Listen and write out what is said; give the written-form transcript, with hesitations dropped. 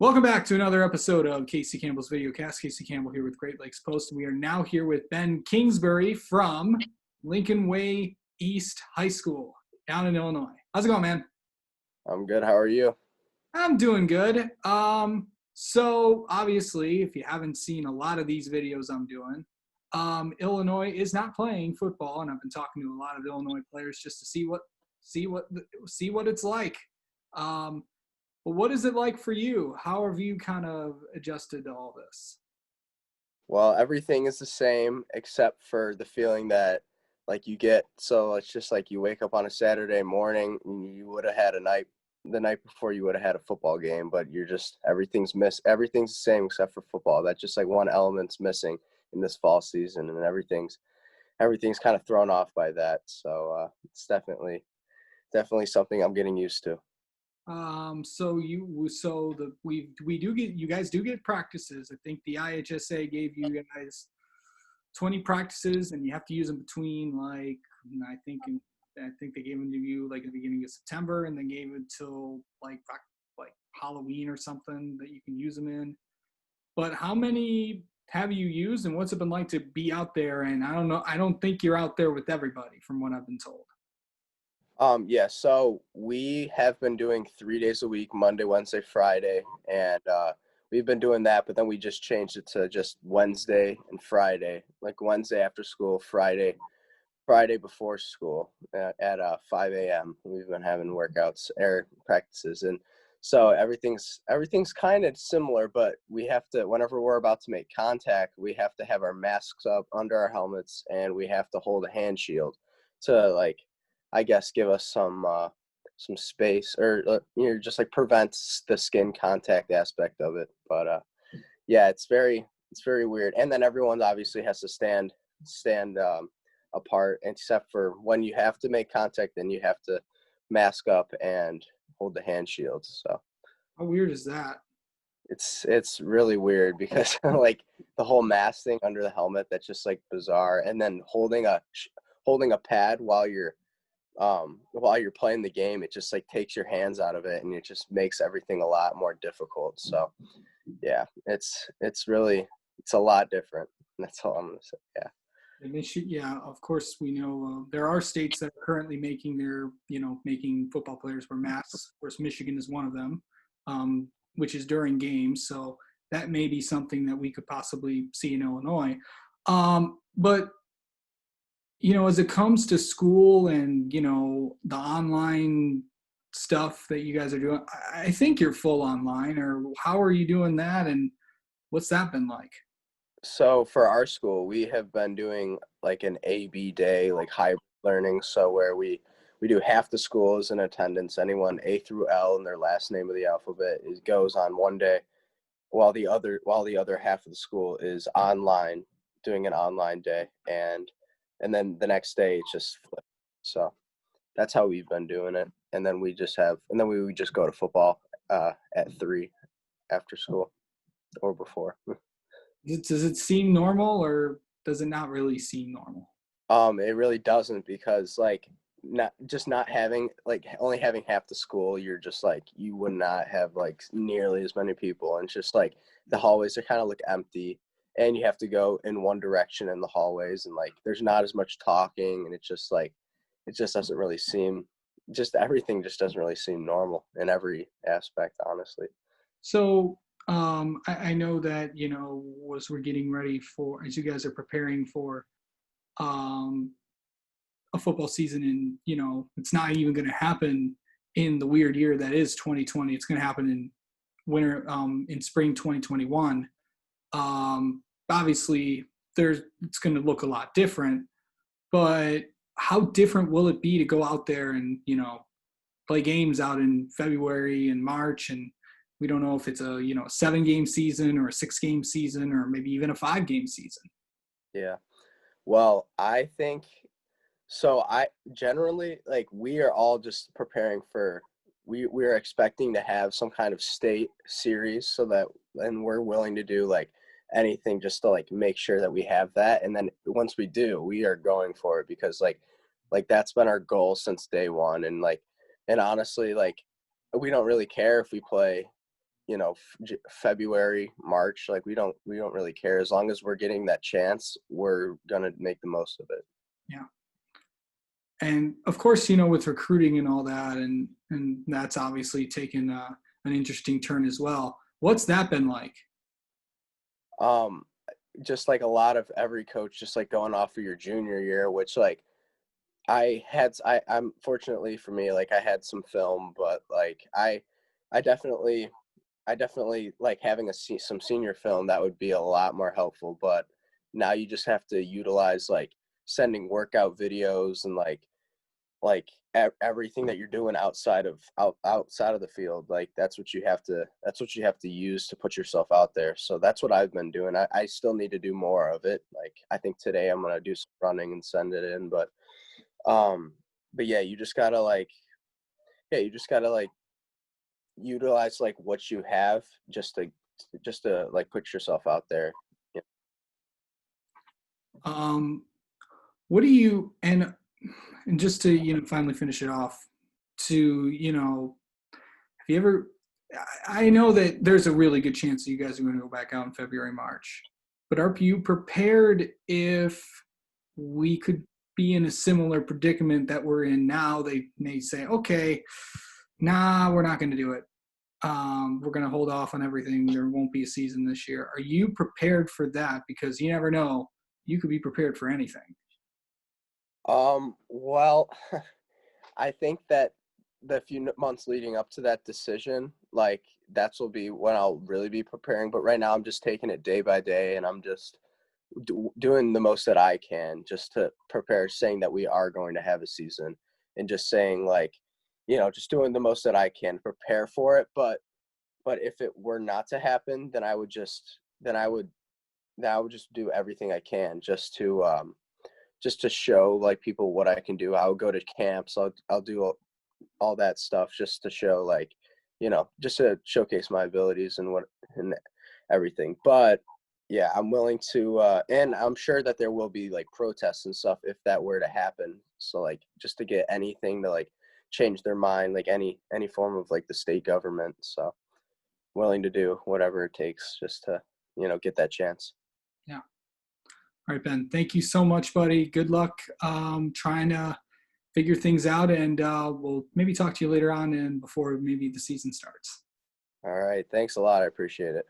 Welcome back to another episode of Casey Campbell's Videocast. Casey Campbell here with Great Lakes Post. We are now here with Ben Kingsbury from Lincoln Way East High School down in Illinois. How's it going, man? I'm good. How are you? I'm doing good. So obviously, if you haven't seen a lot of these videos I'm doing, Illinois is not playing football, and I've been talking to a lot of Illinois players just to see what it's like. Um, But what is it like for you? How have you kind of adjusted to all this? Well, everything is the same except for the feeling that you get. So it's just like you wake up on a Saturday morning and you would have had the night before you would have had a football game, but you're just everything's the same except for football. That's just like one element's missing in this fall season, and everything's kind of thrown off by that. So it's definitely something I'm getting used to. You guys do get practices. I think the IHSA gave you guys 20 practices, and you have to use them between I think I think they gave them to you like at the beginning of September, and then gave it till like Halloween or something that you can use them in. But how many have you used, and what's it been like to be out there? And I don't know. I don't think you're out there with everybody, from what I've been told. Yeah, so we have been doing 3 days a week, Monday, Wednesday, Friday, and we've been doing that, but then we just changed it to just Wednesday and Friday, like Wednesday after school, Friday before school at 5 a.m. We've been having workouts, air practices, and so everything's kind of similar, but we have to, whenever we're about to make contact, we have to have our masks up under our helmets, and we have to hold a hand shield to I guess give us some space, or just like prevents the skin contact aspect of it. But yeah, it's very weird. And then everyone obviously has to stand apart, except for when you have to make contact, then you have to mask up and hold the hand shields. So How weird is that? it's really weird because like the whole mask thing under the helmet, that's just like bizarre. And then holding a pad while you're playing the game, it just like takes your hands out of it, and it just makes everything a lot more difficult. So yeah, it's a lot different. That's all I'm gonna say. Yeah. And they should, yeah, of course, we know there are states that are currently making football players wear masks. Of course, Michigan is one of them, which is during games. So that may be something that we could possibly see in Illinois. But as it comes to school and the online stuff that you guys are doing, I think you're full online. Or how are you doing that? And what's that been like? So for our school, we have been doing like an AB day, like hybrid learning. So where we do half the school is in attendance. Anyone A through L and their last name of the alphabet goes on one day, while the other half of the school is online, doing an online day, and then the next day it's just flipped. So that's how we've been doing it. And then we would just go to football at 3 after school or before. Does it seem normal, or does it not really seem normal? It really doesn't, because not having, like, only having half the school, you're just like, you would not have like nearly as many people, and it's just like the hallways are kind of look empty, and you have to go in one direction in the hallways, and like there's not as much talking, and it's just like it just doesn't really seem just everything just doesn't really seem normal in every aspect, honestly. So I know that as we're getting ready for, as you guys are preparing for um, a football season, and it's not even going to happen in the weird year that is 2020. It's going to happen in in spring 2021. Obviously, it's going to look a lot different. But how different will it be to go out there and play games out in February and March, and we don't know if it's a 7-game season or a 6-game season or maybe even a 5-game season. Yeah. Well, I think so. I generally, like, we are all just preparing for, we are expecting to have some kind of state series, so that, and we're willing to do like anything just to like make sure that we have that. And then once we do, we are going for it, because like that's been our goal since day one. And honestly, like, we don't really care if we play February, March, like we don't really care. As long as we're getting that chance, we're gonna make the most of it. Yeah. And of course, with recruiting and all that, and that's obviously taken an interesting turn as well. What's that been like? Um, just like a lot of every coach, just like going off of your junior year, which like I'm fortunately for me, like I had some film, but like I definitely like having some senior film that would be a lot more helpful. But now you just have to utilize like sending workout videos and everything that you're doing outside of the field. Like that's what you have to use to put yourself out there. So that's what I've been doing. I still need to do more of it. Like I think today I'm gonna do some running and send it in, but yeah, you just gotta like utilize like what you have just to like put yourself out there. Yeah. Um, what do you and just to finally finish it off, to have you ever? I know that there's a really good chance that you guys are going to go back out in February, March, but are you prepared if we could be in a similar predicament that we're in now? They may say, okay, nah, we're not going to do it. We're going to hold off on everything. There won't be a season this year. Are you prepared for that? Because you never know. You could be prepared for anything. Well, I think that the few months leading up to that decision, like that's will be when I'll really be preparing. But right now, I'm just taking it day by day, and I'm just doing the most that I can just to prepare, saying that we are going to have a season, and just saying like, just doing the most that I can prepare for it. But if it were not to happen, then I would just do everything I can just to show like people what I can do. I'll go to camps. I'll do all that stuff just to show like, just to showcase my abilities and everything. But yeah, I'm willing to, and I'm sure that there will be like protests and stuff if that were to happen. So like just to get anything to like change their mind, like any form of like the state government. So willing to do whatever it takes just to, get that chance. Yeah. All right, Ben. Thank you so much, buddy. Good luck trying to figure things out, and we'll maybe talk to you later on and before maybe the season starts. All right. Thanks a lot. I appreciate it.